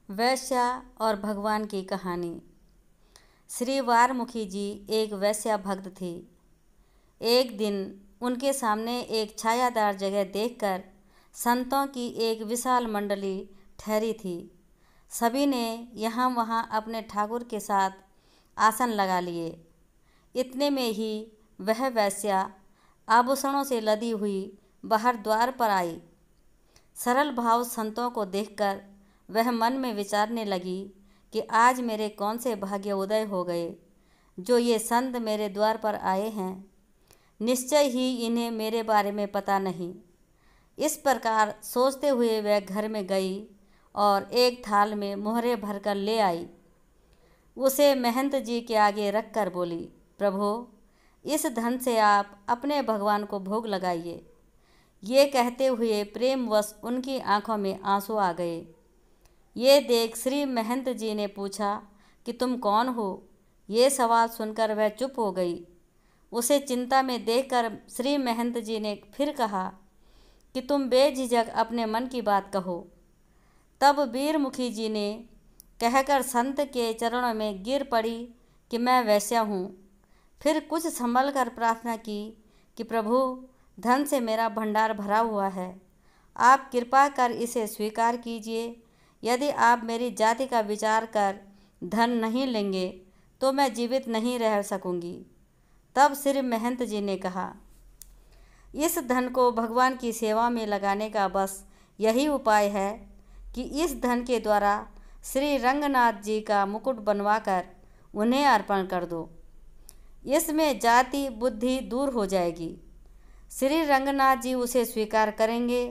वैश्या और भगवान की कहानी। श्री वारमुखी जी एक वैश्या भक्त थी। एक दिन उनके सामने एक छायादार जगह देखकर संतों की एक विशाल मंडली ठहरी थी। सभी ने यहाँ वहाँ अपने ठाकुर के साथ आसन लगा लिए। इतने में ही वह वैश्या आभूषणों से लदी हुई बाहर द्वार पर आई। सरल भाव संतों को देखकर वह मन में विचारने लगी कि आज मेरे कौन से भाग्य उदय हो गए जो ये संत मेरे द्वार पर आए हैं। निश्चय ही इन्हें मेरे बारे में पता नहीं। इस प्रकार सोचते हुए वह घर में गई और एक थाल में मोहरे भरकर ले आई। उसे महंत जी के आगे रख कर बोली, प्रभु, इस धन से आप अपने भगवान को भोग लगाइए। ये कहते हुए प्रेमवश उनकी आंखों में आंसू आ गए। ये देख श्री महंत जी ने पूछा कि तुम कौन हो। ये सवाल सुनकर वह चुप हो गई। उसे चिंता में देखकर श्री महंत जी ने फिर कहा कि तुम बेझिझक अपने मन की बात कहो। तब वीरमुखी जी ने कहकर संत के चरणों में गिर पड़ी कि मैं वैश्या हूँ। फिर कुछ संभल कर प्रार्थना की कि प्रभु, धन से मेरा भंडार भरा हुआ है, आप कृपा कर इसे स्वीकार कीजिए। यदि आप मेरी जाति का विचार कर धन नहीं लेंगे तो मैं जीवित नहीं रह सकूंगी। तब श्री महंत जी ने कहा, इस धन को भगवान की सेवा में लगाने का बस यही उपाय है कि इस धन के द्वारा श्री रंगनाथ जी का मुकुट बनवाकर उन्हें अर्पण कर दो। इसमें जाति बुद्धि दूर हो जाएगी। श्री रंगनाथ जी उसे स्वीकार करेंगे।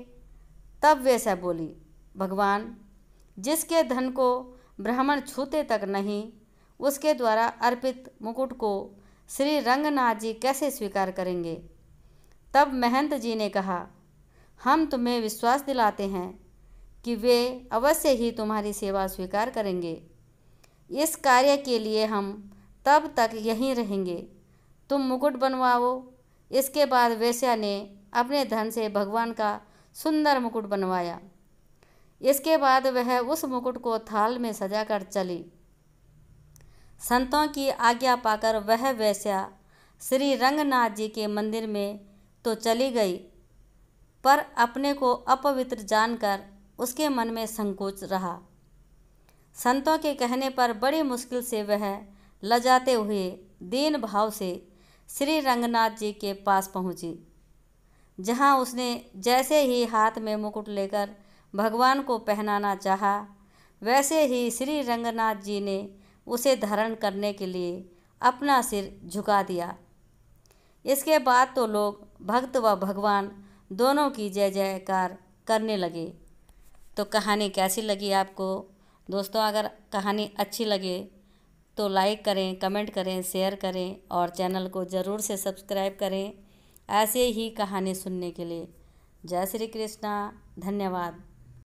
तब वैसा बोली, भगवान, जिसके धन को ब्राह्मण छूते तक नहीं, उसके द्वारा अर्पित मुकुट को श्री रंगनाथ जी कैसे स्वीकार करेंगे। तब महंत जी ने कहा, हम तुम्हें विश्वास दिलाते हैं कि वे अवश्य ही तुम्हारी सेवा स्वीकार करेंगे। इस कार्य के लिए हम तब तक यहीं रहेंगे। तुम मुकुट बनवाओ। इसके बाद वैश्या ने अपने धन से भगवान का सुंदर मुकुट बनवाया। इसके बाद वह उस मुकुट को थाल में सजाकर चली। संतों की आज्ञा पाकर वह वैश्या श्री रंगनाथ जी के मंदिर में तो चली गई, पर अपने को अपवित्र जानकर उसके मन में संकोच रहा। संतों के कहने पर बड़ी मुश्किल से वह लजाते हुए दीन भाव से श्री रंगनाथ जी के पास पहुंची, जहां उसने जैसे ही हाथ में मुकुट लेकर भगवान को पहनाना चाहा, वैसे ही श्री रंगनाथ जी ने उसे धारण करने के लिए अपना सिर झुका दिया। इसके बाद तो लोग भक्त व भगवान दोनों की जय जयकार करने लगे। तो कहानी कैसी लगी आपको दोस्तों? अगर कहानी अच्छी लगे तो लाइक करें, कमेंट करें, शेयर करें और चैनल को ज़रूर से सब्सक्राइब करें ऐसे ही कहानी सुनने के लिए। जय श्री कृष्णा। धन्यवाद।